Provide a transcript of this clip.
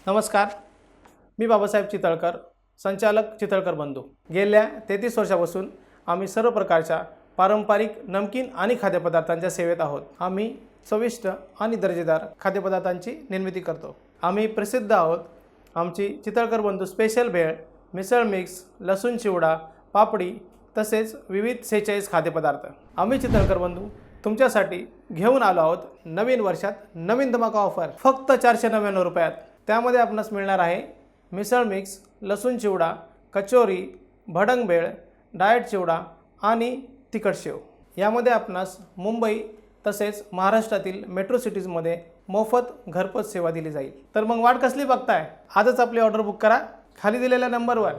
नमस्कार, मी बाबासाहेब चितळकर, संचालक चितळकर बंधू। गेल्या 33 वर्षापासून आम्ही सर्व प्रकारच्या पारंपरिक नमकीन आणि खाद्यपदार्थांच्या सेवेत आहोत। आम्ही चविष्ट आणि दर्जेदार खाद्यपदार्थांची निर्मिती करतो। आम्ही प्रसिद्ध आहोत। आमची चितळकर बंधू स्पेशल भेळ, मिसळ मिक्स, लसूण चिवडा, पापडी तसेच विविध 46 खाद्यपदार्थ आम्ही चितळकर बंधू तुमच्यासाठी घेऊन आलो आहोत। नवीन वर्षात नवीन धमाका ऑफर फक्त 499 रुपयात। त्यामध्ये आपणास मिळणार आहे मिसळ मिक्स, लसूण चिवडा, कचोरी, भडंग भेळ, डाएट चिवडा आणि तिखट शेव। यामध्ये आपणास मुंबई तसेच महाराष्ट्रातील मेट्रो सिटीजमध्ये मोफत घरपोच सेवा दिली जाईल। तर मग वाट कसली बघताय? आजच आपली ऑर्डर बुक करा खाली दिलेल्या नंबरवर।